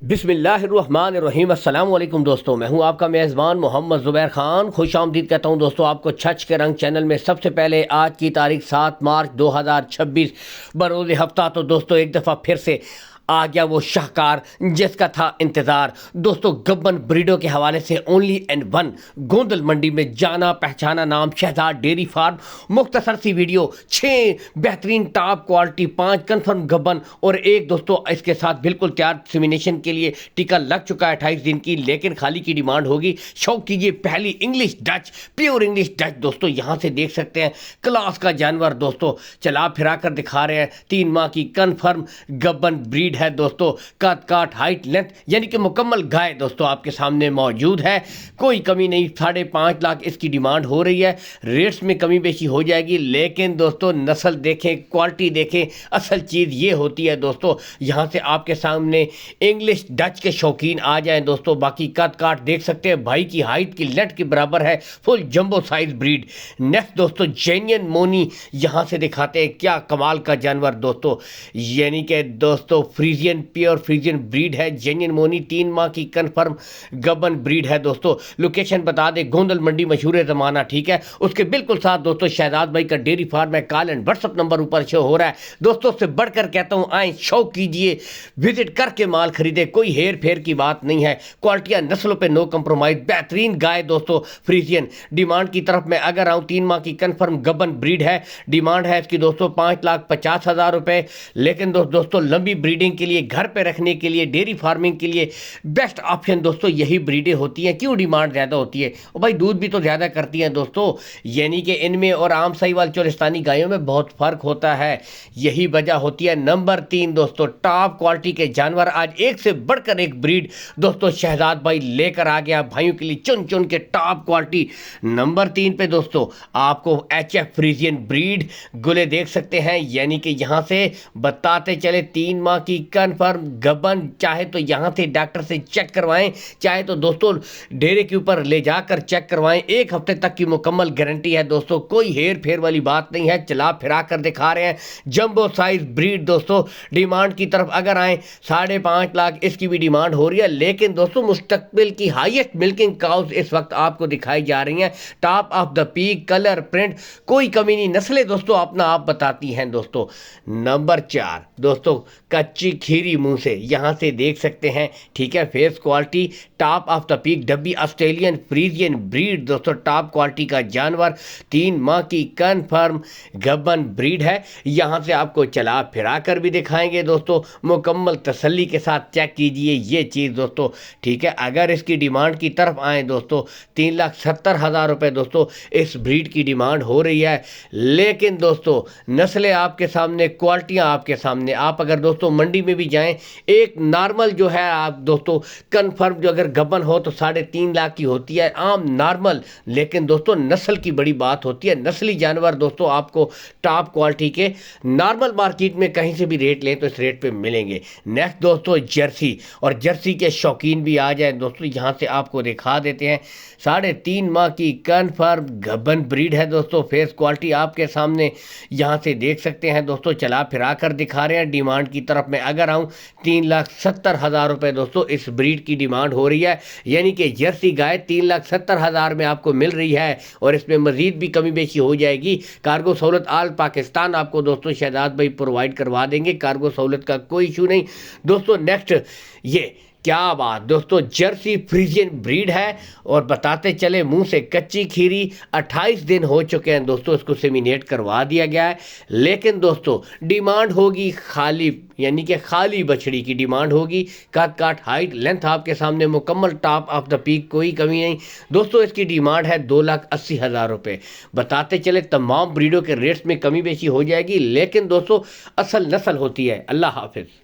بسم اللہ الرحمن الرحیم۔ السلام علیکم دوستوں، میں ہوں آپ کا میزبان محمد زبیر خان۔ خوش آمدید کہتا ہوں دوستوں آپ کو چھچ کے رنگ چینل میں۔ سب سے پہلے آج کی تاریخ 7 مارچ 2026 بروز ہفتہ تو دوستوں ایک دفعہ پھر سے آ گیا وہ شاہکار جس کا تھا انتظار۔ دوستوں گبن بریڈوں کے حوالے سے اونلی اینڈ ون گوندل منڈی میں جانا پہچانا نام شہزاد ڈیری فارم۔ مختصر سی ویڈیو، 6 بہترین ٹاپ کوالٹی، 5 کنفرم گبن اور ایک دوستوں اس کے ساتھ بالکل تیار سیمینیشن کے لیے ٹیکا لگ چکا ہے 28 دن کی، لیکن خالی کی ڈیمانڈ ہوگی۔ شوق کیجیے پہلی English Dutch, pure English Dutch دوستوں یہاں سے دیکھ سکتے ہیں کلاس کا جانور دوستوں چلا پھرا کر دکھا رہے ہیں۔ 3 ماہ کی کنفرم گبن بریڈ ہے دوستوں، کٹ کاٹ ہائٹ لینتھ یعنی کہ مکمل گائے دوستوں آپ کے سامنے موجود ہے، کوئی کمی نہیں۔ 5.5 لاکھ اس کی ڈیمانڈ ہو رہی ہے، ریٹس میں کمی بیشی ہو جائے گی، لیکن دوستوں نسل دیکھیں، کوالٹی دیکھیں، اصل چیز یہ ہوتی ہے دوستوں۔ یہاں سے آپ کے سامنے انگلش ڈچ کے شوقین آ جائیں دوستوں، باقی کٹ کاٹ دیکھ سکتے ہیں، بھائی کی ہائٹ کی لینتھ کے برابر ہے، فل جمبو سائز بریڈ۔ نیکسٹ دوستوں جینین مونی یہاں سے دکھاتے ہیں، کیا کمال کا جانور دوستوں، یعنی کہ دوستوں فریزین پیور فریزین بریڈ ہے، جینین مونی 3 ماہ کی کنفرم گبن بریڈ ہے دوستوں۔ لوکیشن بتا دیں گوندل منڈی مشہور زمانہ، ٹھیک ہے، اس کے بالکل ساتھ دوستوں شہزاد بھائی کا ڈیری فارم ہے، call and what's up number اوپر شو ہو رہا ہے دوستوں۔ سے بڑھ کر کہتا ہوں آئیں شوق کیجئے، وزٹ کر کے مال خریدے، کوئی ہیر پھیر کی بات نہیں ہے، کوالٹیاں نسلوں پہ نو کمپرومائز، بہترین گائے دوستوں فریزین۔ ڈیمانڈ کی طرف میں اگر آؤں 3 ماہ کی کنفرم گبن بریڈ ہے، ڈیمانڈ ہے اس کی دوستوں 5,50,000 روپے، لیکن دوستوں لمبی بریڈنگ کے لیے، گھر پہ رکھنے کے لیے، ڈیری فارمنگ کے لیے بیسٹ آپشن دوستوں یہی بریڈیں ہوتی ہیں۔ کیوں ڈیمانڈ زیادہ ہوتی ہے؟ اور بھائی دودھ بھی تو زیادہ کرتی ہیں دوستوں، یعنی کہ ان میں اور عام ساہیوال چولستانی گایوں میں بہت فرق ہوتا ہے، یہی وجہ ہوتی ہے۔ نمبر 3 دوستوں ٹاپ کوالٹی کے جانور، آج ایک سے بڑھ کر ایک بریڈ دوستوں شہزاد بھائی لے کر آ گیا بھائیوں کے لیے چن چن کے ٹاپ کوالٹی۔ نمبر 3 پہ دوستوں آپ کو ایچ ایف فریزین بریڈ گلے دیکھ سکتے ہیں، یعنی کہ یہاں سے بتاتے چلے 3 ماہ کی کنفرم گبن، چاہے تو یہاں سے ڈاکٹر سے چیک کروائیں، چاہے تو دوستوں ڈیرے کے اوپر لے جا کر چیک کروائیں، 1 ہفتے تک کی مکمل گارنٹی ہے دوستوں، کوئی ہیر پھیر والی بات نہیں ہے، چلا پھرا کر دکھا رہے ہیں جمبو سائز بریڈ دوستوں۔ ڈیمانڈ کی طرف اگر آئیں 5.5 لاکھ اس کی بھی ڈیمانڈ ہو رہی ہے، لیکن دوستوں مستقبل کی ہائیسٹ ملکنگ کاؤز اس وقت آپ کو دکھائی جا رہی ہیں، top of the pack, colour print کوئی کمی نہیں، نسلیں دوستوں اپنا آپ بتاتی ہیں دوستوں۔ نمبر 4 دوستوں کچی کھیری منہ سے یہاں سے دیکھ سکتے ہیں، ٹھیک ہے، face quality top of the pack, ڈبی آسٹریلین فریزین بریڈ دوستوں، ٹاپ کوالٹی کا جانور، 3 ماہ کی کنفرم گبن بریڈ ہے، یہاں سے آپ کو چلا پھرا کر بھی دکھائیں گے دوستوں، مکمل تسلی کے ساتھ چیک کیجئے یہ چیز دوستوں، ٹھیک ہے۔ اگر اس کی ڈیمانڈ کی طرف آئیں دوستوں 3,70,000 روپے دوستوں اس بریڈ کی ڈیمانڈ ہو رہی ہے، لیکن دوستوں نسلیں آپ کے سامنے، کوالٹیاں آپ کے سامنے، آپ اگر دوستوں منڈی میں بھی جائیں، ایک نارمل جو ہے آپ دوستوں کنفرم جو اگر گبن ہو تو 3.5 لاکھ کی ہوتی ہے عام نارمل، لیکن دوستوں نسل کی بڑی بات ہوتی ہے، نسلی جانور دوستوں آپ کو ٹاپ کوالٹی کے نارمل مارکیٹ میں کہیں سے بھی ریٹ لیں تو اس ریٹ پہ ملیں گے۔ نیکسٹ دوستوں جرسی، اور جرسی کے شوقین بھی آ جائیں دوستوں، یہاں سے آپ کو دکھا دیتے ہیں 3.5 ماہ کی کنفرم گبن بریڈ ہے دوستوں، فیس کوالٹی آپ کے سامنے یہاں سے دیکھ سکتے ہیں دوستوں، چلا پھرا کر دکھا رہے ہیں۔ ڈیمانڈ کی طرف میں اگر آؤں 3,70,000 روپے دوستوں اس بریڈ کی ڈیمانڈ ہو رہی ہے، یعنی کہ جرسی گائے 3,70,000 میں آپ کو مل رہی ہے، اور اس میں مزید بھی کمی بیشی ہو جائے گی۔ کارگو سہولت آل پاکستان آپ کو دوستوں شہزاد بھائی پرووائڈ کروا دیں گے، کارگو سہولت کا کوئی ایشو نہیں دوستوں۔ نیکسٹ یہ کیا بات دوستوں جرسی فریزین بریڈ ہے، اور بتاتے چلے منہ سے کچی کھیری، 28 دن ہو چکے ہیں دوستوں اس کو سیمینیٹ کروا دیا گیا ہے، لیکن دوستوں ڈیمانڈ ہوگی خالی، یعنی کہ خالی بچڑی کی ڈیمانڈ ہوگی، کٹ کاٹ ہائٹ لینتھ آپ کے سامنے مکمل ٹاپ آف دا پیک، کوئی کمی نہیں دوستوں، اس کی ڈیمانڈ ہے 2,80,000 روپے۔ بتاتے چلے تمام بریڈوں کے ریٹس میں کمی بیشی ہو جائے گی، لیکن دوستوں اصل نسل ہوتی ہے۔ اللہ حافظ۔